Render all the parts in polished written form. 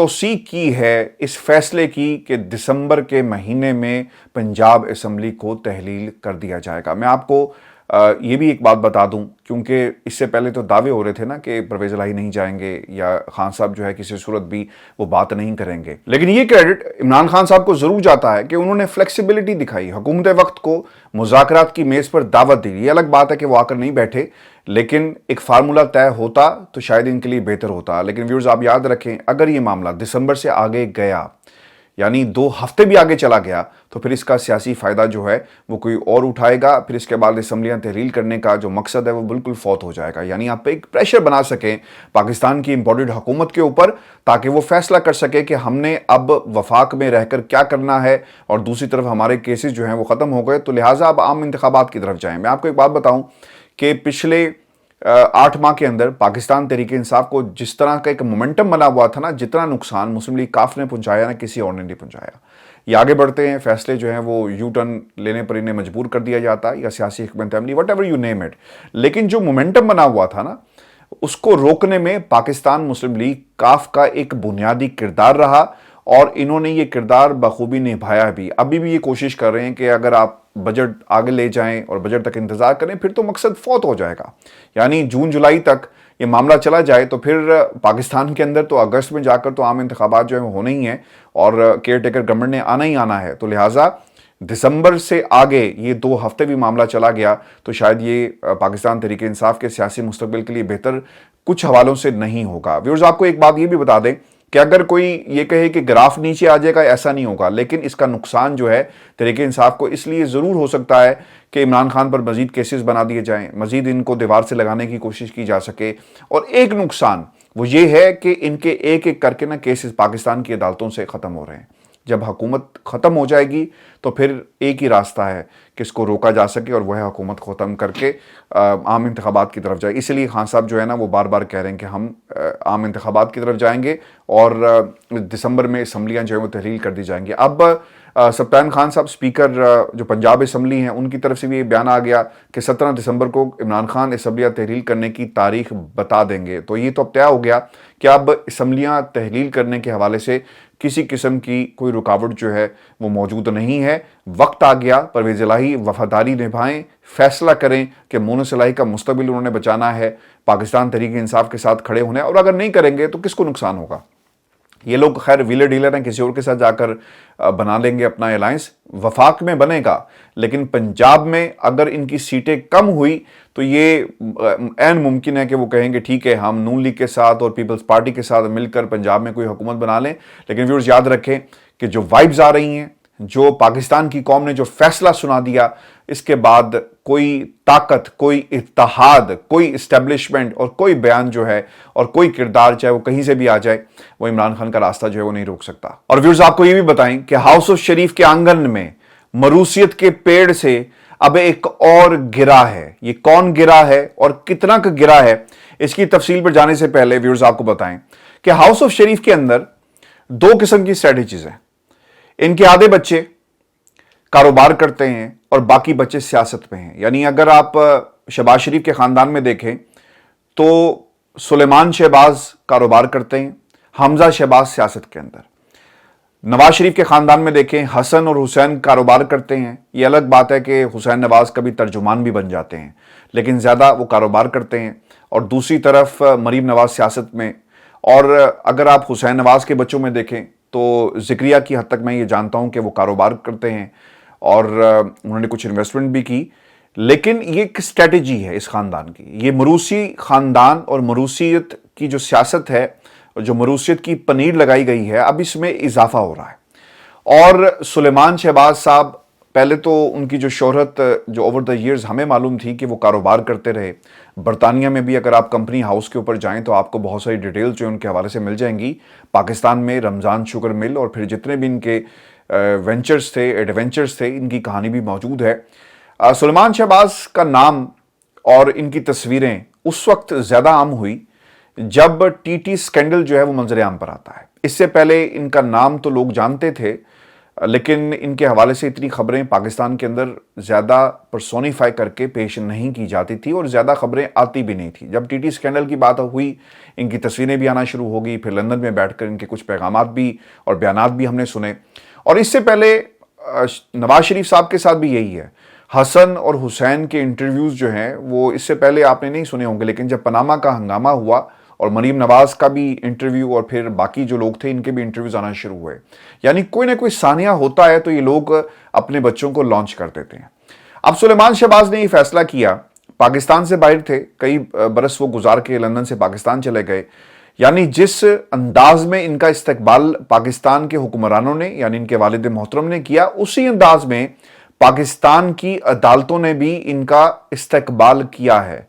توثیق کی ہے اس فیصلے کی کہ دسمبر کے مہینے میں پنجاب اسمبلی کو تحلیل کر دیا جائے گا؟ میں آپ کو یہ بھی ایک بات بتا دوں، کیونکہ اس سے پہلے تو دعوے ہو رہے تھے نا کہ پرویز الہی نہیں جائیں گے یا خان صاحب جو ہے کسی صورت بھی وہ بات نہیں کریں گے، لیکن یہ کریڈٹ عمران خان صاحب کو ضرور جاتا ہے کہ انہوں نے فلیکسیبلٹی دکھائی، حکومت وقت کو مذاکرات کی میز پر دعوت دی۔ یہ الگ بات ہے کہ وہ آ کر نہیں بیٹھے، لیکن ایک فارمولا طے ہوتا تو شاید ان کے لیے بہتر ہوتا۔ لیکن ویورز آپ یاد رکھیں، اگر یہ معاملہ دسمبر سے آگے گیا، یعنی 2 ہفتے بھی آگے چلا گیا، تو پھر اس کا سیاسی فائدہ جو ہے وہ کوئی اور اٹھائے گا، پھر اس کے بعد اسمبلیاں تحلیل کرنے کا جو مقصد ہے وہ بالکل فوت ہو جائے گا۔ یعنی آپ ایک پریشر بنا سکیں پاکستان کی امپورٹڈ حکومت کے اوپر، تاکہ وہ فیصلہ کر سکے کہ ہم نے اب وفاق میں رہ کر کیا کرنا ہے، اور دوسری طرف ہمارے کیسز جو ہیں وہ ختم ہو گئے، تو لہٰذا اب عام انتخابات کی طرف جائیں۔ میں آپ کو ایک بات بتاؤں کہ پچھلے 8 ماہ کے اندر پاکستان تحریک انصاف کو جس طرح کا ایک مومنٹم بنا ہوا تھا نا، جتنا نقصان مسلم لیگ کاف نے پہنچایا نا، کسی اور نے نہیں پہنچایا۔ یہ آگے بڑھتے ہیں، فیصلے جو ہیں وہ یو ٹرن لینے پر انہیں مجبور کر دیا جاتا ہے، یا سیاسی حکمت عملی، what ever you name it, لیکن جو مومنٹم بنا ہوا تھا نا، اس کو روکنے میں پاکستان مسلم لیگ کاف کا ایک بنیادی کردار رہا، اور انہوں نے یہ کردار بخوبی نبھایا بھی۔ ابھی بھی یہ کوشش کر رہے ہیں کہ اگر آپ بجٹ آگے لے جائیں اور بجٹ تک انتظار کریں، پھر تو مقصد فوت ہو جائے گا۔ یعنی جون جولائی تک یہ معاملہ چلا جائے تو پھر پاکستان کے اندر تو اگست میں جا کر تو عام انتخابات جو ہیں وہ ہونے ہی ہیں، اور کیئر ٹیکر گورنمنٹ نے آنا ہی آنا ہے۔ تو لہٰذا دسمبر سے آگے یہ 2 ہفتے بھی معاملہ چلا گیا تو شاید یہ پاکستان تحریک انصاف کے سیاسی مستقبل کے لیے بہتر کچھ حوالوں سے نہیں ہوگا۔ ویورز آپ کو ایک بات یہ بھی بتا دیں کہ اگر کوئی یہ کہے کہ گراف نیچے آ جائے گا، ایسا نہیں ہوگا، لیکن اس کا نقصان جو ہے تحریک انصاف کو اس لیے ضرور ہو سکتا ہے کہ عمران خان پر مزید کیسز بنا دیے جائیں، مزید ان کو دیوار سے لگانے کی کوشش کی جا سکے، اور ایک نقصان وہ یہ ہے کہ ان کے ایک ایک کر کے نا کیسز پاکستان کی عدالتوں سے ختم ہو رہے ہیں۔ جب حکومت ختم ہو جائے گی تو پھر ایک ہی راستہ ہے کہ اس کو روکا جا سکے، اور وہ ہے حکومت ختم کر کے عام انتخابات کی طرف جائے۔ اسی لیے خان صاحب جو ہے نا وہ بار بار کہہ رہے ہیں کہ ہم عام انتخابات کی طرف جائیں گے، اور دسمبر میں اسمبلیاں جو ہیں وہ تحلیل کر دی جائیں گی۔ اب سبطین خان صاحب اسپیکر جو پنجاب اسمبلی ہیں، ان کی طرف سے بھی یہ بیان آ گیا کہ 17 دسمبر کو عمران خان اسمبلیاں تحلیل کرنے کی تاریخ بتا دیں گے۔ تو یہ تو اب طے ہو گیا کہ اب اسمبلیاں تحلیل کرنے کے حوالے سے کسی قسم کی کوئی رکاوٹ جو ہے وہ موجود نہیں ہے۔ وقت آ گیا، پرویز الہی وفاداری نبھائیں، فیصلہ کریں کہ مونس الہی کا مستقبل انہوں نے بچانا ہے، پاکستان تحریک انصاف کے ساتھ کھڑے ہونے، اور اگر نہیں کریں گے تو کس کو نقصان ہوگا؟ یہ لوگ خیر ویلر ڈیلر ہیں، کسی اور کے ساتھ جا کر بنا لیں گے اپنا الائنس، وفاق میں بنے گا، لیکن پنجاب میں اگر ان کی سیٹیں کم ہوئی تو یہ عین ممکن ہے کہ وہ کہیں گے ٹھیک ہے ہم نون لیگ کے ساتھ اور پیپلز پارٹی کے ساتھ مل کر پنجاب میں کوئی حکومت بنا لیں۔ لیکن ویورز یاد رکھیں کہ جو وائبز آ رہی ہیں، جو پاکستان کی قوم نے جو فیصلہ سنا دیا، اس کے بعد کوئی طاقت، کوئی اتحاد، کوئی اسٹیبلشمنٹ اور کوئی بیان جو ہے اور کوئی کردار چاہے وہ کہیں سے بھی آ جائے، وہ عمران خان کا راستہ جو ہے وہ نہیں روک سکتا۔ اور ویورز آپ کو یہ بھی بتائیں کہ ہاؤس آف شریف کے آنگن میں مروثیت کے پیڑ سے اب ایک اور گرا ہے۔ یہ کون گرا ہے اور کتنا کا گرا ہے، اس کی تفصیل پر جانے سے پہلے ویورز آپ کو بتائیں کہ ہاؤس آف شریف کے اندر 2 قسم کی اسٹریٹجیز ہیں۔ ان کے آدھے بچے کاروبار کرتے ہیں اور باقی بچے سیاست میں ہیں۔ یعنی اگر آپ شہباز شریف کے خاندان میں دیکھیں تو سلیمان شہباز کاروبار کرتے ہیں، حمزہ شہباز سیاست کے اندر۔ نواز شریف کے خاندان میں دیکھیں، حسن اور حسین کاروبار کرتے ہیں۔ یہ الگ بات ہے کہ حسین نواز کبھی ترجمان بھی بن جاتے ہیں، لیکن زیادہ وہ کاروبار کرتے ہیں۔ اور دوسری طرف مریم نواز سیاست میں۔ اور اگر آپ حسین نواز کے بچوں میں دیکھیں تو ذکریہ کی حد تک میں یہ جانتا ہوں کہ وہ کاروبار کرتے ہیں، اور انہوں نے کچھ انویسٹمنٹ بھی کی۔ لیکن یہ ایک اسٹریٹجی ہے اس خاندان کی، یہ مروثی خاندان اور مروثیت کی جو سیاست ہے، جو مروثیت کی پنیر لگائی گئی ہے، اب اس میں اضافہ ہو رہا ہے۔ اور سلیمان شہباز صاحب، پہلے تو ان کی جو شہرت جو اوور دا ایئرز ہمیں معلوم تھی کہ وہ کاروبار کرتے رہے۔ برطانیہ میں بھی اگر آپ کمپنی ہاؤس کے اوپر جائیں تو آپ کو بہت ساری ڈیٹیلز جو ان کے حوالے سے مل جائیں گی۔ پاکستان میں رمضان شوگر مل اور پھر جتنے بھی ان کے وینچرز تھے، ایڈونچرز تھے، ان کی کہانی بھی موجود ہے۔ سلیمان شہباز کا نام اور ان کی تصویریں اس وقت زیادہ عام ہوئی جب ٹی ٹی سکینڈل جو ہے وہ منظر عام پر آتا ہے۔ اس سے پہلے ان کا نام تو لوگ جانتے تھے، لیکن ان کے حوالے سے اتنی خبریں پاکستان کے اندر زیادہ پرسونیفائی کر کے پیش نہیں کی جاتی تھی اور زیادہ خبریں آتی بھی نہیں تھی. جب ٹی ٹی اسکینڈل کی بات ہوئی ان کی تصویریں بھی آنا شروع ہو گئی, پھر لندن میں بیٹھ کر ان کے کچھ پیغامات بھی اور بیانات بھی ہم نے سنے. اور اس سے پہلے نواز شریف صاحب کے ساتھ بھی یہی ہے. حسن اور حسین کے انٹرویوز جو ہیں وہ اس سے پہلے آپ نے نہیں سنے ہوں گے, لیکن جب پاناما کا ہنگامہ ہوا اور مریم نواز کا بھی انٹرویو اور پھر باقی جو لوگ تھے ان کے بھی انٹرویوز آنا شروع ہوئے, یعنی کوئی نہ کوئی ثانیہ ہوتا ہے تو یہ لوگ اپنے بچوں کو لانچ کر دیتے ہیں. اب سلیمان شہباز نے یہ فیصلہ کیا, پاکستان سے باہر تھے, کئی برس وہ گزار کے لندن سے پاکستان چلے گئے, یعنی جس انداز میں ان کا استقبال پاکستان کے حکمرانوں نے یعنی ان کے والد محترم نے کیا, اسی انداز میں پاکستان کی عدالتوں نے بھی ان کا استقبال کیا ہے.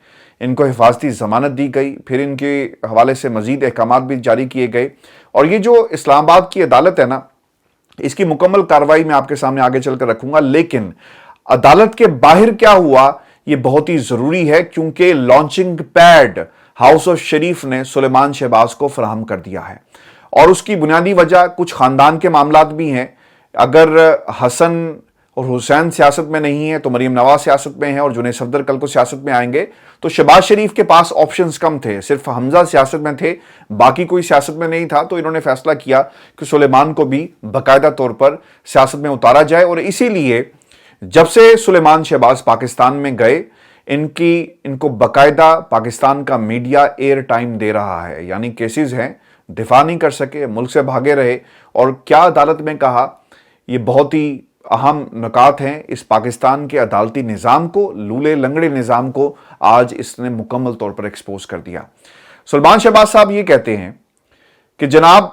ان کو حفاظتی ضمانت دی گئی, پھر ان کے حوالے سے مزید احکامات بھی جاری کیے گئے. اور یہ جو اسلام آباد کی عدالت ہے نا, اس کی مکمل کارروائی میں آپ کے سامنے آگے چل کر رکھوں گا, لیکن عدالت کے باہر کیا ہوا یہ بہت ہی ضروری ہے, کیونکہ لانچنگ پیڈ ہاؤس آف شریف نے سلیمان شہباز کو فراہم کر دیا ہے. اور اس کی بنیادی وجہ کچھ خاندان کے معاملات بھی ہیں. اگر حسن اور حسین سیاست میں نہیں ہے تو مریم نواز سیاست میں ہے, اور جنید صفدر کل کو سیاست میں آئیں گے. تو شہباز شریف کے پاس آپشنز کم تھے, صرف حمزہ سیاست میں تھے, باقی کوئی سیاست میں نہیں تھا. تو انہوں نے فیصلہ کیا کہ سلیمان کو بھی باقاعدہ طور پر سیاست میں اتارا جائے. اور اسی لیے جب سے سلیمان شہباز پاکستان میں گئے ان کو باقاعدہ پاکستان کا میڈیا ایئر ٹائم دے رہا ہے, یعنی کیسز ہیں, دفاع نہیں کر سکے, ملک سے بھاگے رہے. اور کیا عدالت میں کہا, یہ بہت ہی اہم نکات ہیں اس پاکستان کے عدالتی نظام کو, لولے لنگڑے نظام کو آج اس نے مکمل طور پر ایکسپوز کر دیا. سلیمان شہباز صاحب یہ کہتے ہیں کہ جناب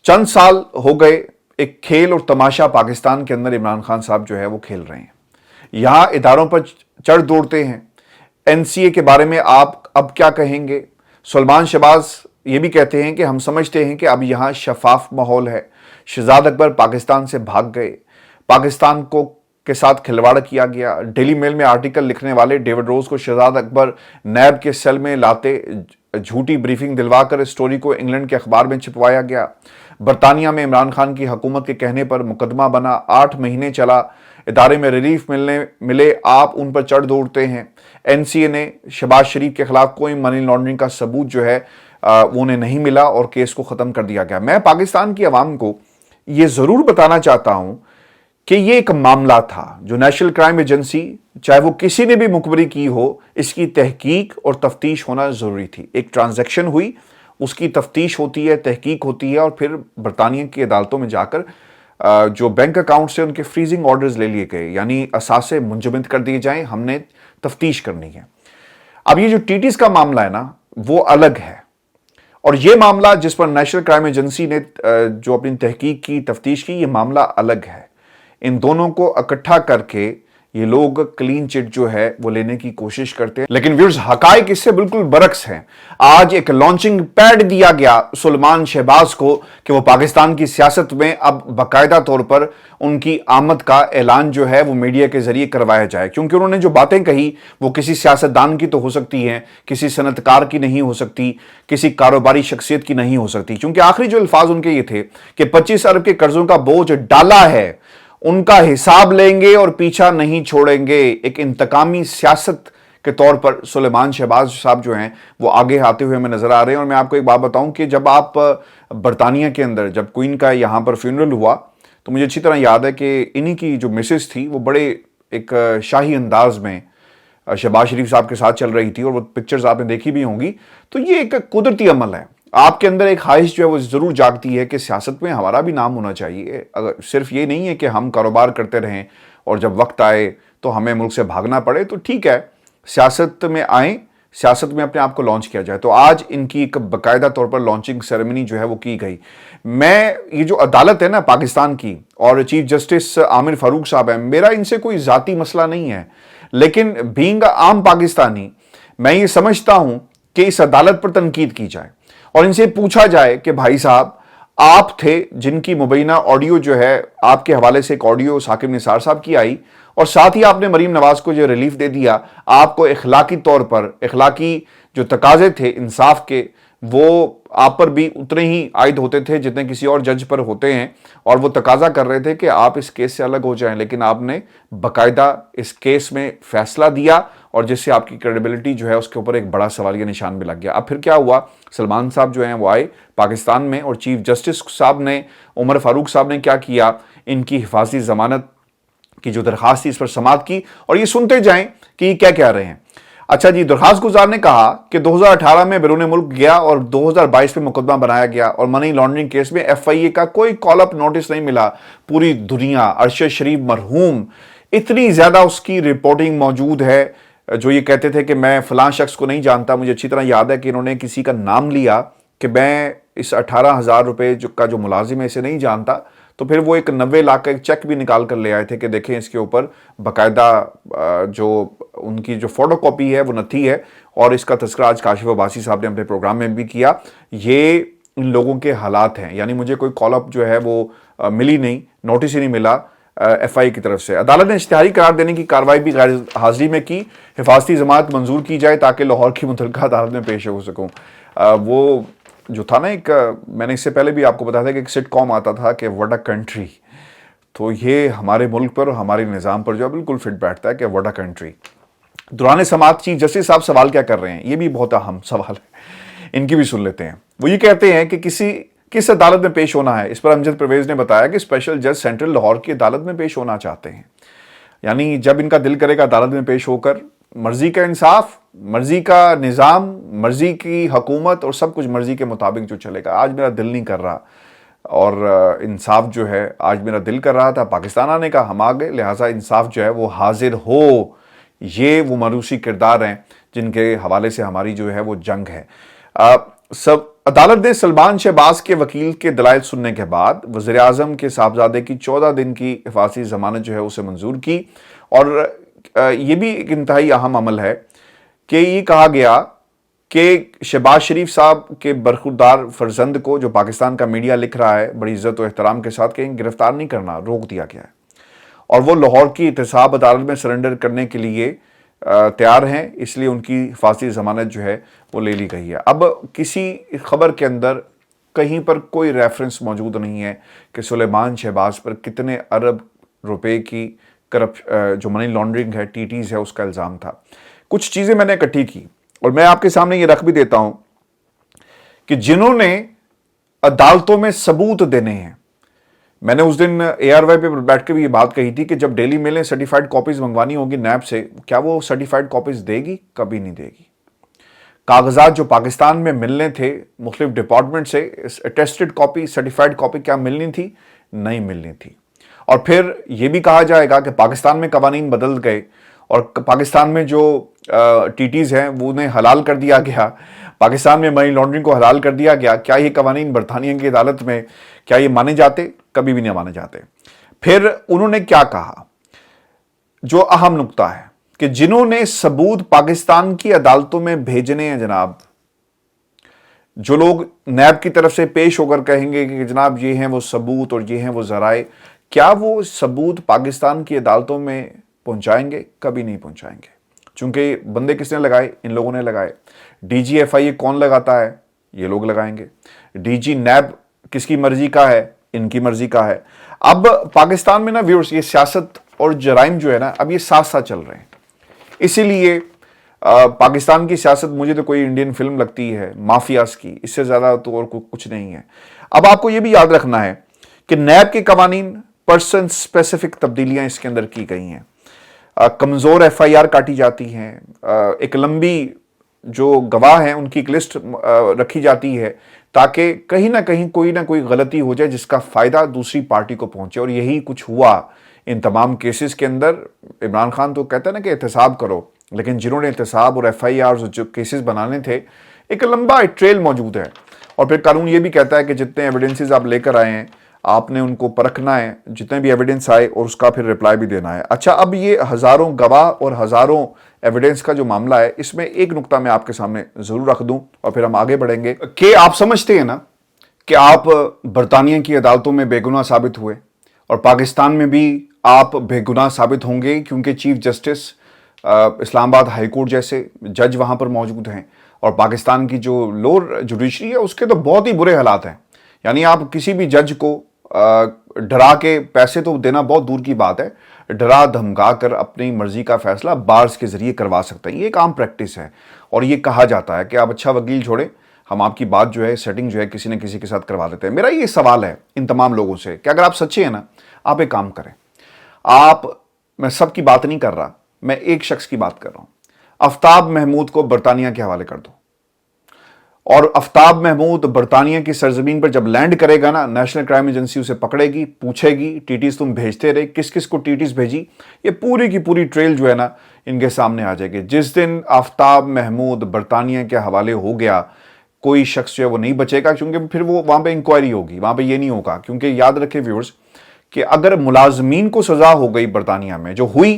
چند سال ہو گئے ایک کھیل اور تماشا پاکستان کے اندر عمران خان صاحب جو ہے وہ کھیل رہے ہیں, یہاں اداروں پر چڑھ دوڑتے ہیں. این سی اے کے بارے میں آپ اب کیا کہیں گے؟ سلیمان شہباز یہ بھی کہتے ہیں کہ ہم سمجھتے ہیں کہ اب یہاں شفاف ماحول ہے. شہزاد اکبر پاکستان سے بھاگ گئے, پاکستان کے ساتھ کھلواڑ کیا گیا. ڈیلی میل میں آرٹیکل لکھنے والے ڈیوڈ روز کو شہزاد اکبر نیب کے سیل میں لاتے, جھوٹی بریفنگ دلوا کر اسٹوری کو انگلینڈ کے اخبار میں چھپوایا گیا. برطانیہ میں عمران خان کی حکومت کے کہنے پر مقدمہ بنا, 8 مہینے چلا, ادارے میں ریلیف ملے, آپ ان پر چڑھ دوڑتے ہیں. این سی اے نے شہباز شریف کے خلاف کوئی منی لانڈرنگ کا ثبوت جو ہے وہ انہیں نہیں ملا اور کیس کو ختم کر دیا گیا. میں پاکستان کی عوام کو یہ ضرور بتانا چاہتا ہوں کہ یہ ایک معاملہ تھا جو نیشنل کرائم ایجنسی, چاہے وہ کسی نے بھی مخبری کی ہو, اس کی تحقیق اور تفتیش ہونا ضروری تھی. ایک ٹرانزیکشن ہوئی, اس کی تفتیش ہوتی ہے, تحقیق ہوتی ہے, اور پھر برطانیہ کی عدالتوں میں جا کر جو بینک اکاؤنٹ سے ان کے فریزنگ آرڈرز لے لیے گئے, یعنی اثاثے منجمد کر دیے جائیں, ہم نے تفتیش کرنی ہے. اب یہ جو ٹی ٹیز کا معاملہ ہے نا وہ الگ ہے, اور یہ معاملہ جس پر نیشنل کرائم ایجنسی نے جو اپنی تحقیق کی, تفتیش کی, یہ معاملہ الگ ہے. ان دونوں کو اکٹھا کر کے یہ لوگ کلین چٹ جو ہے وہ لینے کی کوشش کرتے ہیں. لیکن ویورز, حقائق اس سے بالکل برعکس ہیں. آج ایک لانچنگ پیڈ دیا گیا سلیمان شہباز کو کہ وہ پاکستان کی سیاست میں اب باقاعدہ طور پر ان کی آمد کا اعلان جو ہے وہ میڈیا کے ذریعے کروایا جائے, کیونکہ انہوں نے جو باتیں کہی وہ کسی سیاستدان کی تو ہو سکتی ہیں, کسی صنعتکار کی نہیں ہو سکتی, کسی کاروباری شخصیت کی نہیں ہو سکتی. کیونکہ آخری جو الفاظ ان کے یہ تھے کہ 25 ارب کے قرضوں کا بوجھ ڈالا ہے, ان کا حساب لیں گے اور پیچھا نہیں چھوڑیں گے. ایک انتقامی سیاست کے طور پر سلیمان شہباز صاحب جو ہیں وہ آگے آتے ہوئے ہمیں نظر آ رہے ہیں. اور میں آپ کو ایک بات بتاؤں کہ جب آپ برطانیہ کے اندر جب کوئین کا یہاں پر فیونرل ہوا تو مجھے اچھی طرح یاد ہے کہ انہی کی جو مسز تھی وہ بڑے ایک شاہی انداز میں شہباز شریف صاحب کے ساتھ چل رہی تھی, اور وہ پکچرز آپ نے دیکھی بھی ہوں گی. تو یہ ایک قدرتی عمل ہے, آپ کے اندر ایک خواہش جو ہے وہ ضرور جاگتی ہے کہ سیاست میں ہمارا بھی نام ہونا چاہیے. اگر صرف یہ نہیں ہے کہ ہم کاروبار کرتے رہیں اور جب وقت آئے تو ہمیں ملک سے بھاگنا پڑے, تو ٹھیک ہے سیاست میں آئیں, سیاست میں اپنے آپ کو لانچ کیا جائے. تو آج ان کی ایک باقاعدہ طور پر لانچنگ سیریمنی جو ہے وہ کی گئی. میں یہ جو عدالت ہے نا پاکستان کی, اور چیف جسٹس عامر فاروق صاحب ہیں, میرا ان سے کوئی ذاتی مسئلہ نہیں ہے, لیکن بینگ عام پاکستانی میں یہ سمجھتا ہوں کہ اس عدالت پر تنقید کی جائے اور ان سے پوچھا جائے کہ بھائی صاحب آپ تھے جن کی مبینہ آڈیو جو ہے آپ کے حوالے سے ایک آڈیو ثاقب نثار صاحب کی آئی, اور ساتھ ہی آپ نے مریم نواز کو جو ریلیف دے دیا. آپ کو اخلاقی طور پر, اخلاقی جو تقاضے تھے انصاف کے وہ آپ پر بھی اتنے ہی عائد ہوتے تھے جتنے کسی اور جج پر ہوتے ہیں، اور وہ تقاضا کر رہے تھے کہ آپ اس کیس سے الگ ہو جائیں، لیکن آپ نے باقاعدہ اس کیس میں فیصلہ دیا، اور جس سے آپ کی کریڈیبلٹی جو ہے اس کے اوپر ایک بڑا سوالیہ نشان بھی لگ گیا۔ اب پھر کیا ہوا، سلمان صاحب جو ہیں وہ آئے پاکستان میں، اور چیف جسٹس صاحب نے، عمر فاروق صاحب نے کیا کیا، ان کی حفاظتی ضمانت کی جو درخواست تھی اس پر سماعت کی، اور یہ سنتے جائیں کہ یہ کیا کہہ رہے ہیں۔ اچھا جی، درخواست گزار نے کہا کہ 2018 میں بیرون ملک گیا اور 2022 میں مقدمہ بنایا گیا، اور منی لانڈرنگ کیس میں ایف آئی اے کا کوئی کال اپ نوٹس نہیں ملا۔ پوری دنیا، ارشد شریف مرحوم، اتنی زیادہ اس کی رپورٹنگ موجود ہے، جو یہ کہتے تھے کہ میں فلاں شخص کو نہیں جانتا۔ مجھے اچھی طرح یاد ہے کہ انہوں نے کسی کا نام لیا کہ میں اس 18,000 روپے کا جو ملازم ہے اسے نہیں جانتا، تو پھر وہ ایک 90 لاکھ کا ایک چیک بھی نکال کر لے آئے تھے کہ دیکھیں اس کے اوپر باقاعدہ جو ان کی جو فوٹو کاپی ہے وہ نتھی ہے، اور اس کا تذکرہ آج کاشف عباسی صاحب نے اپنے پروگرام میں بھی کیا۔ یہ ان لوگوں کے حالات ہیں، یعنی مجھے کوئی کال اپ جو ہے وہ ملی نہیں، نوٹس ہی نہیں ملا ایف آئی کی طرف سے۔ عدالت نے اشتہاری قرار دینے کی کارروائی بھی غیر حاضری میں کی، حفاظتی ضمانت منظور کی جائے تاکہ لاہور کی متعلقہ عدالت میں پیش ہو سکوں۔ وہ جو تھا نا، ایک میں نے اس سے پہلے بھی آپ کو بتایا تھا کہ ایک سٹ کام آتا تھا کہ واٹ اے کنٹری، تو یہ ہمارے ملک پر اور ہمارے نظام پر جو ہے بالکل فٹ بیٹھتا ہے کہ واٹ اے کنٹری۔ دوران سماعت چیف جسٹس صاحب سوال کیا کر رہے ہیں، یہ بھی بہت اہم سوال ہے، ان کی بھی سن لیتے ہیں۔ وہ یہ کہتے ہیں کہ کس عدالت میں پیش ہونا ہے۔ اس پر امجد پرویز نے بتایا کہ اسپیشل جج سینٹرل لاہور کی عدالت میں پیش ہونا چاہتے ہیں، یعنی جب ان کا دل کرے گا عدالت میں پیش ہو کر، مرضی کا انصاف، مرضی کا نظام، مرضی کی حکومت، اور سب کچھ مرضی کے مطابق جو چلے گا۔ آج میرا دل نہیں کر رہا، اور انصاف جو ہے آج میرا دل کر رہا تھا، پاکستان آنے کا، ہم آگے، لہٰذا انصاف جو ہے وہ حاضر ہو۔ یہ وہ مروسی کردار ہیں جن کے حوالے سے ہماری جو ہے وہ جنگ ہے۔ عدالت نے سلمان شہباز کے وکیل کے دلائل سننے کے بعد وزیر اعظم کے صاحبزادے کی 14 دن کی حفاظتی ضمانت جو ہے اسے منظور کی، اور یہ بھی ایک انتہائی اہم عمل ہے کہ یہ کہا گیا کہ شہباز شریف صاحب کے برخوردار فرزند کو، جو پاکستان کا میڈیا لکھ رہا ہے بڑی عزت و احترام کے ساتھ، کہیں گرفتار نہیں کرنا، روک دیا گیا ہے، اور وہ لاہور کی احتساب عدالت میں سرنڈر کرنے کے لیے تیار ہیں، اس لیے ان کی حفاظتی ضمانت جو ہے وہ لے لی گئی ہے۔ اب کسی خبر کے اندر کہیں پر کوئی ریفرنس موجود نہیں ہے کہ سلیمان شہباز پر کتنے ارب روپے کی جو منی لانڈرنگ ہے، ٹی ٹیز ہے، اس کا الزام تھا۔ کچھ چیزیں میں نے اکٹھی کی، اور میں آپ کے سامنے یہ رکھ بھی دیتا ہوں کہ جنہوں نے عدالتوں میں ثبوت دینے ہیں، میں نے اس دن اے آر وائی پہ بیٹھ کے بھی یہ بات کہی تھی کہ جب ڈیلی میل نے سرٹیفائڈ کاپیز منگوانی ہوگی نیب سے، کیا وہ سرٹیفائڈ کاپیز دے گی؟ کبھی نہیں دے گی۔ کاغذات جو پاکستان میں ملنے تھے مختلف ڈپارٹمنٹ سے، اٹیسٹڈ کاپی، سرٹیفائڈ کاپی، کیا ملنی تھی؟ نہیں ملنی تھی۔ اور پھر یہ بھی کہا جائے گا کہ پاکستان میں قوانین بدل گئے، اور پاکستان میں جو ٹی ٹیز ہیں وہ انہیں حلال کر دیا گیا، پاکستان میں منی لانڈرنگ کو حلال کر دیا گیا۔ کیا یہ قوانین برطانیہ کی عدالت میں کیا یہ مانے جاتے؟ کبھی بھی نہیں مانے جاتے۔ پھر انہوں نے کیا کہا، جو اہم نقطہ ہے، کہ جنہوں نے ثبوت پاکستان کی عدالتوں میں بھیجنے ہیں، جناب، جو لوگ نیب کی طرف سے پیش ہو کر کہیں گے کہ جناب یہ ہیں وہ ثبوت اور یہ ہیں وہ ذرائع، کیا وہ ثبوت پاکستان کی عدالتوں میں پہنچائیں گے؟ کبھی نہیں پہنچائیں گے، چونکہ بندے کس نے لگائے؟ ان لوگوں نے لگائے۔ ڈی جی ایف آئی اے کون لگاتا ہے؟ یہ لوگ لگائیں گے۔ ڈی جی نیب کس کی مرضی کا ہے؟ ان کی مرضی کا ہے۔ اب پاکستان میں نا ویورز، یہ سیاست اور جرائم جو ہے نا، اب یہ ساتھ ساتھ چل رہے ہیں، اسی لیے پاکستان کی سیاست مجھے تو کوئی انڈین فلم لگتی ہے مافیاز کی، اس سے زیادہ تو اور کچھ نہیں ہے۔ اب آپ کو یہ بھی یاد رکھنا ہے کہ نیب کے قوانین پرسن سپیسیفک تبدیلیاں اس کے اندر کی گئی ہیں، کمزور ایف آئی آر کاٹی جاتی ہیں، ایک لمبی جو گواہ ہیں ان کی ایک لسٹ رکھی جاتی ہے تاکہ کہیں نہ کوئی غلطی ہو جائے جس کا فائدہ دوسری پارٹی کو پہنچے، اور یہی کچھ ہوا ان تمام کیسز کے اندر۔ عمران خان تو کہتا ہے نا کہ احتساب کرو، لیکن جنہوں نے احتساب اور ایف آئی آر جو کیسز بنانے تھے، ایک لمبا ٹریل موجود ہے، اور پھر قانون یہ بھی کہتا ہے کہ جتنے ایویڈنسز آپ لے کر آئے ہیں آپ نے ان کو پرکھنا ہے، جتنے بھی ایویڈنس آئے، اور اس کا پھر رپلائی بھی دینا ہے۔ اچھا، اب یہ ہزاروں گواہ اور ہزاروں ایویڈنس کا جو معاملہ ہے، اس میں ایک نقطہ میں آپ کے سامنے ضرور رکھ دوں اور پھر ہم آگے بڑھیں گے کہ آپ سمجھتے ہیں نا کہ آپ برطانیہ کی عدالتوں میں بے گناہ ثابت ہوئے، اور پاکستان میں بھی آپ بے گناہ ثابت ہوں گے، کیونکہ چیف جسٹس اسلام آباد ہائی کورٹ جیسے جج وہاں پر موجود ہیں، اور پاکستان کی جو لوور جوڈیشری ہے اس کے تو بہت ہی برے حالات ہیں. یعنی آپ کسی بھی جج کو ڈرا کے پیسے تو دینا بہت دور کی بات ہے, ڈرا دھمکا کر اپنی مرضی کا فیصلہ بارز کے ذریعے کروا سکتے ہیں. یہ ایک عام پریکٹس ہے اور یہ کہا جاتا ہے کہ آپ اچھا وکیل چھوڑیں, ہم آپ کی بات جو ہے سیٹنگ جو ہے کسی نہ کسی کے ساتھ کروا دیتے ہیں. میرا یہ سوال ہے ان تمام لوگوں سے کہ اگر آپ سچے ہیں نا, آپ ایک کام کریں. میں سب کی بات نہیں کر رہا, میں ایک شخص کی بات کر رہا ہوں. آفتاب محمود کو برطانیہ کے حوالے کر دو, اور آفتاب محمود برطانیہ کی سرزمین پر جب لینڈ کرے گا نا, نیشنل کرائم ایجنسی اسے پکڑے گی, پوچھے گی ٹیٹیز تم بھیجتے رہے, کس کس کو ٹیٹیز بھیجی, یہ پوری کی پوری ٹریل جو ہے نا ان کے سامنے آ جائے گی. جس دن آفتاب محمود برطانیہ کے حوالے ہو گیا, کوئی شخص جو ہے وہ نہیں بچے گا, کیونکہ پھر وہ وہاں پہ انکوائری ہوگی, وہاں پہ یہ نہیں ہوگا. کیونکہ یاد رکھیں ویورز کہ اگر ملازمین کو سزا ہو گئی برطانیہ میں جو ہوئی,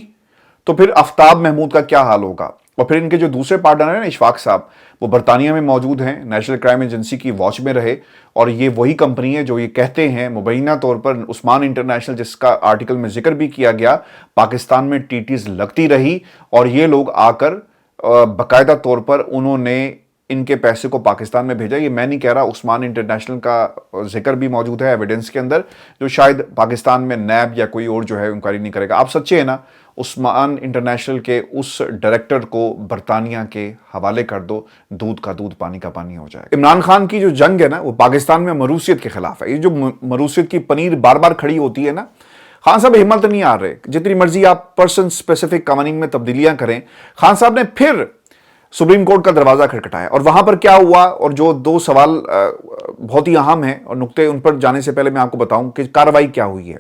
تو پھر آفتاب محمود کا کیا حال ہوگا. اور پھر ان کے جو دوسرے پارٹنر ہیں نا اشفاق صاحب, وہ برطانیہ میں موجود ہیں, نیشنل کرائم ایجنسی کی واچ میں رہے, اور یہ وہی کمپنی ہے جو یہ کہتے ہیں مبینہ طور پر عثمان انٹرنیشنل, جس کا آرٹیکل میں ذکر بھی کیا گیا, پاکستان میں ٹیٹیز لگتی رہی اور یہ لوگ آ کر باقاعدہ طور پر انہوں نے ان کے پیسے کو پاکستان میں بھیجا. یہ میں نہیں کہہ رہا, عثمان انٹرنیشنل کا ذکر بھی موجود ہے ایویڈنس کے اندر, جو شاید پاکستان میں نیب یا کوئی اور جو ہے انکوائری نہیں کرے گا. آپ سچے ہیں نا, عثمان انٹرنیشنل کے اس ڈائریکٹر کو برطانیہ کے حوالے کر دو, دودھ کا دودھ پانی کا پانی ہو جائے گا. عمران خان کی جو جنگ ہے نا وہ پاکستان میں مروثیت کے خلاف ہے. یہ جو مروثیت کی پنیر بار بار کھڑی ہوتی ہے نا, خان صاحب ہمت نہیں آ رہے, جتنی مرضی آپ پرسن سپیسیفک قوانین میں تبدیلیاں کریں. خان صاحب نے پھر سپریم کورٹ کا دروازہ کھٹکھٹایا, اور وہاں پر کیا ہوا, اور جو دو سوال بہت ہی اہم ہیں اور نقطے, ان پر جانے سے پہلے میں آپ کو بتاؤں کہ کارروائی کیا ہوئی ہے.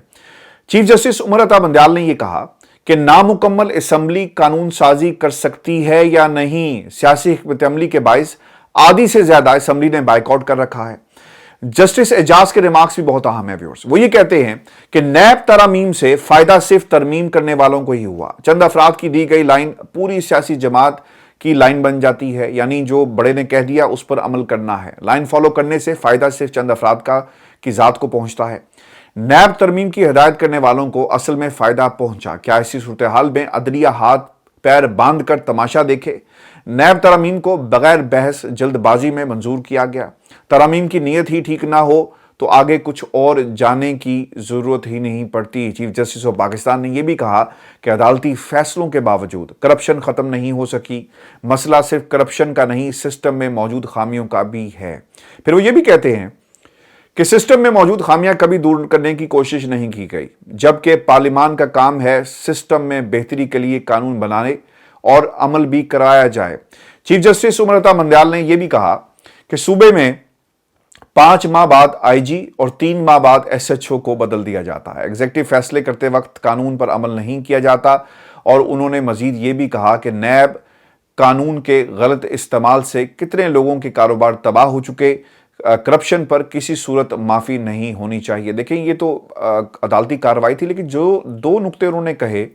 چیف جسٹس عمر عطا بندیال نے یہ کہا کہ نامکمل اسمبلی قانون سازی کر سکتی ہے یا نہیں. سیاسی حکمت عملی کے باعث آدھی سے زیادہ اسمبلی نے بائیکاٹ کر رکھا ہے. جسٹس اعجاز کے ریمارکس بھی بہت اہم ہیں ویورز. وہ یہ کہتے ہیں کہ نیب ترامیم سے فائدہ صرف ترمیم کرنے والوں کو ہی ہوا. چند افراد کی دی گئی لائن پوری سیاسی جماعت کی لائن بن جاتی ہے, یعنی جو بڑے نے کہہ دیا اس پر عمل کرنا ہے. لائن فالو کرنے سے فائدہ صرف چند افراد کی ذات کو پہنچتا ہے. نیب ترمیم کی ہدایت کرنے والوں کو اصل میں فائدہ پہنچا. کیا ایسی صورتحال میں عدلیہ ہاتھ پیر باندھ کر تماشا دیکھے؟ نیب ترامیم کو بغیر بحث جلد بازی میں منظور کیا گیا. ترامیم کی نیت ہی ٹھیک نہ ہو تو آگے کچھ اور جانے کی ضرورت ہی نہیں پڑتی. چیف جسٹس آف پاکستان نے یہ بھی کہا کہ عدالتی فیصلوں کے باوجود کرپشن ختم نہیں ہو سکی. مسئلہ صرف کرپشن کا نہیں, سسٹم میں موجود خامیوں کا بھی ہے. پھر وہ یہ بھی کہتے ہیں کہ سسٹم میں موجود خامیاں کبھی دور کرنے کی کوشش نہیں کی گئی, جبکہ پارلیمان کا کام ہے سسٹم میں بہتری کے لیے قانون بنانے اور عمل بھی کرایا جائے. چیف جسٹس عمر عطا بندیال نے یہ بھی کہا کہ صوبے میں 5 ماہ بعد آئی جی اور 3 ماہ بعد ایس ایچ او کو بدل دیا جاتا ہے. ایگزیکٹو فیصلے کرتے وقت قانون پر عمل نہیں کیا جاتا. اور انہوں نے مزید یہ بھی کہا کہ نیب قانون کے غلط استعمال سے کتنے لوگوں کے کاروبار تباہ ہو چکے, کرپشن پر کسی صورت معافی نہیں ہونی چاہیے. دیکھیں یہ تو عدالتی کارروائی تھی, لیکن جو 2 نقطے انہوں نے کہے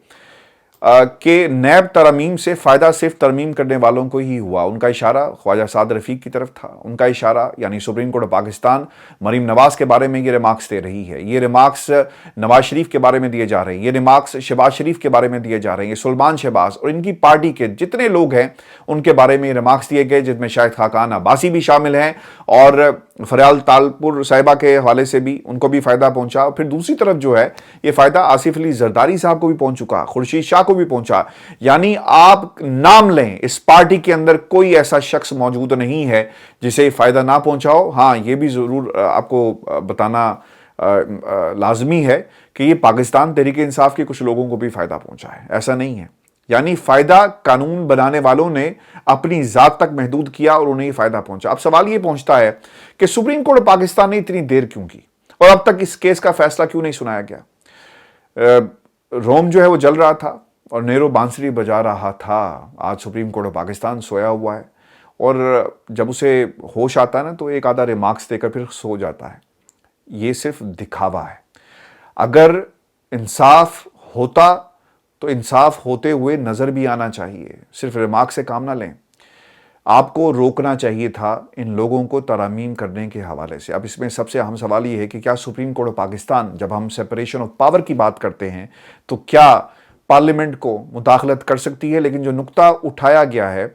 کہ نیب ترمیم سے فائدہ صرف ترمیم کرنے والوں کو ہی ہوا, ان کا اشارہ خواجہ سعد رفیق کی طرف تھا. ان کا اشارہ یعنی supreme court of Pakistan Maryam Nawaz کے بارے میں یہ ریمارکس دے رہی ہے. یہ ریمارکس نواز شریف کے بارے میں دیے جا رہے ہیں, یہ ریمارکس شہباز شریف کے بارے میں دیے جا رہے ہیں, یہ سلمان شہباز اور ان کی پارٹی کے جتنے لوگ ہیں ان کے بارے میں یہ ریمارکس دیے گئے, جس میں شاہد خاقان عباسی بھی شامل ہیں, اور فریال تالپور صاحبہ کے حوالے سے بھی ان کو بھی فائدہ پہنچا. اور پھر دوسری طرف جو ہے یہ فائدہ آصف علی زرداری صاحب کو بھی پہنچ چکا, خورشید شاہ کو بھی پہنچا. یعنی آپ نام لیں, اس پارٹی کے اندر کوئی ایسا شخص موجود نہیں ہے جسے فائدہ نہ پہنچاؤ. ہاں یہ بھی ضرور آپ کو بتانا لازمی ہے کہ یہ پاکستان تحریک انصاف کے کچھ لوگوں کو بھی فائدہ پہنچا ہے, ایسا نہیں ہے. یعنی فائدہ قانون بنانے والوں نے اپنی ذات تک محدود کیا اور انہیں فائدہ پہنچا. اب سوال یہ پہنچتا ہے کہ سپریم کورٹ پاکستان نے اتنی دیر کیوں کی, اور اب تک اس کیس کا فیصلہ کیوں نہیں سنایا گیا؟ روم جو ہے وہ جل رہا تھا اور نیرو بانسری بجا رہا تھا. آج سپریم کورٹ آف پاکستان سویا ہوا ہے, اور جب اسے ہوش آتا ہے نا تو ایک آدھا ریمارکس دے کر پھر سو جاتا ہے. یہ صرف دکھاوا ہے. اگر انصاف ہوتا تو انصاف ہوتے ہوئے نظر بھی آنا چاہیے. صرف ریمارک سے کام نہ لیں, آپ کو روکنا چاہیے تھا ان لوگوں کو ترامیم کرنے کے حوالے سے. اب اس میں سب سے اہم سوال یہ ہے کہ کیا سپریم کورٹ آف پاکستان, جب ہم سیپریشن آف پاور کی بات کرتے ہیں تو کیا پارلیمنٹ کو مداخلت کر سکتی ہے؟ لیکن جو نقطہ اٹھایا گیا ہے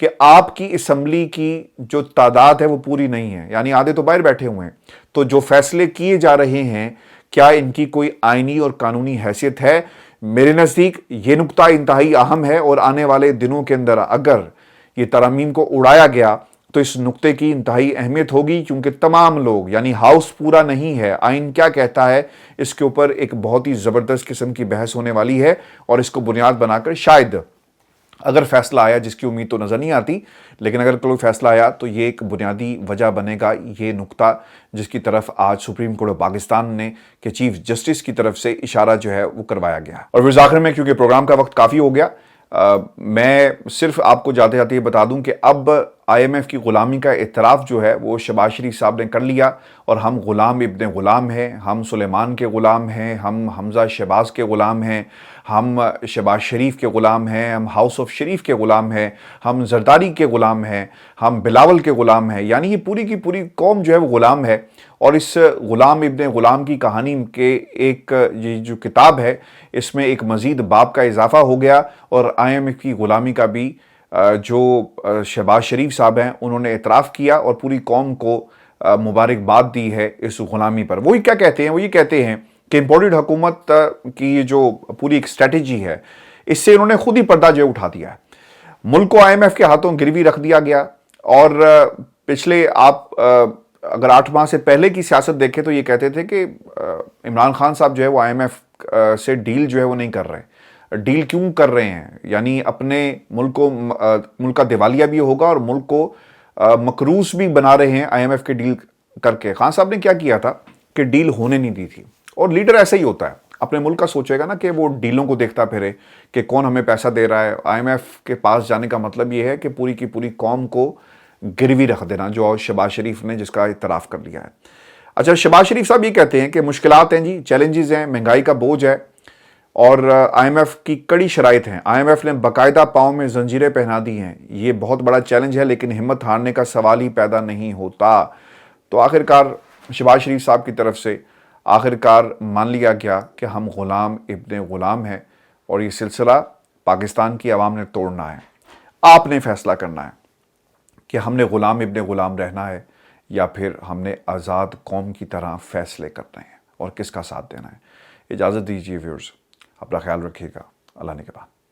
کہ آپ کی اسمبلی کی جو تعداد ہے وہ پوری نہیں ہے، یعنی آدھے تو باہر بیٹھے ہوئے ہیں، تو جو فیصلے کیے جا رہے ہیں کیا ان کی کوئی آئینی اور قانونی حیثیت ہے؟ میرے نزدیک یہ نقطہ انتہائی اہم ہے، اور آنے والے دنوں کے اندر اگر یہ ترامیم کو اڑایا گیا تو اس نقطے کی انتہائی اہمیت ہوگی، کیونکہ تمام لوگ، یعنی ہاؤس پورا نہیں ہے، آئین کیا کہتا ہے اس کے اوپر ایک بہت ہی زبردست قسم کی بحث ہونے والی ہے، اور اس کو بنیاد بنا کر شاید اگر فیصلہ آیا، جس کی امید تو نظر نہیں آتی، لیکن اگر کوئی فیصلہ آیا تو یہ ایک بنیادی وجہ بنے گا، یہ نقطہ جس کی طرف آج سپریم کورٹ آف پاکستان نے کہ چیف جسٹس کی طرف سے اشارہ جو ہے وہ کروایا گیا۔ اور پھر آخر میں، کیونکہ پروگرام کا وقت کافی ہو گیا، میں صرف آپ کو جاتے جاتے یہ بتا دوں کہ اب آئی ایم ایف کی غلامی کا اعتراف جو ہے وہ شہباز شریف صاحب نے کر لیا، اور ہم غلام ابن غلام ہیں، ہم سلیمان کے غلام ہیں، ہم حمزہ شہباز کے غلام ہیں، ہم شہباز شریف کے غلام ہیں، ہم ہاؤس آف شریف کے غلام ہیں، ہم زرداری کے غلام ہیں، ہم بلاول کے غلام ہیں، یعنی یہ پوری کی پوری قوم جو ہے وہ غلام ہے۔ اور اس غلام ابن غلام کی کہانی کے ایک یہ جو کتاب ہے، اس میں ایک مزید باب کا اضافہ ہو گیا، اور آئی ایم ایف کی غلامی کا بھی جو شہباز شریف صاحب ہیں انہوں نے اعتراف کیا، اور پوری قوم کو مبارکباد دی ہے اس غلامی پر۔ وہی کیا کہتے ہیں؟ وہ یہ کہتے ہیں کہ امپورٹڈ حکومت کی یہ جو پوری ایک اسٹریٹجی ہے، اس سے انہوں نے خود ہی پردہ جو اٹھا دیا ہے، ملک کو آئی ایم ایف کے ہاتھوں گروی رکھ دیا گیا۔ اور پچھلے آپ اگر 8 ماہ سے پہلے کی سیاست دیکھیں تو یہ کہتے تھے کہ عمران خان صاحب جو ہے وہ آئی ایم ایف سے ڈیل جو ہے وہ نہیں کر رہے۔ ڈیل کیوں کر رہے ہیں؟ یعنی اپنے ملک کا دیوالیہ بھی ہوگا، اور ملک کو مقروض بھی بنا رہے ہیں آئی ایم ایف کے ڈیل کر کے۔ خان صاحب نے کیا کیا تھا کہ ڈیل ہونے نہیں دی تھی، اور لیڈر ایسا ہی ہوتا ہے، اپنے ملک کا سوچے گا نا کہ وہ ڈیلوں کو دیکھتا پھرے کہ کون ہمیں پیسہ دے رہا ہے۔ آئی ایم ایف کے پاس جانے کا مطلب یہ ہے کہ پوری کی پوری قوم کو گروی رکھ دینا، جو شہباز شریف نے جس کا اعتراف کر لیا ہے۔ اچھا، شہباز شریف صاحب یہ کہتے ہیں کہ مشکلات ہیں جی، چیلنجز ہیں، مہنگائی کا بوجھ ہے، اور آئی ایم ایف کی کڑی شرائط ہیں، آئی ایم ایف نے باقاعدہ پاؤں میں زنجیریں پہنا دی ہیں، یہ بہت بڑا چیلنج ہے، لیکن ہمت ہارنے کا سوال ہی پیدا نہیں ہوتا۔ تو آخرکار شہباز شریف صاحب کی طرف سے آخرکار مان لیا گیا کہ ہم غلام ابن غلام ہیں، اور یہ سلسلہ پاکستان کی عوام نے توڑنا ہے۔ آپ نے فیصلہ کرنا ہے کہ ہم نے غلام ابن غلام رہنا ہے، یا پھر ہم نے آزاد قوم کی طرح فیصلے کرنے ہیں، اور کس کا ساتھ دینا ہے۔ اجازت دیجیے ویورز، اپنا خیال رکھیے گا، اللہ نے کے بعد۔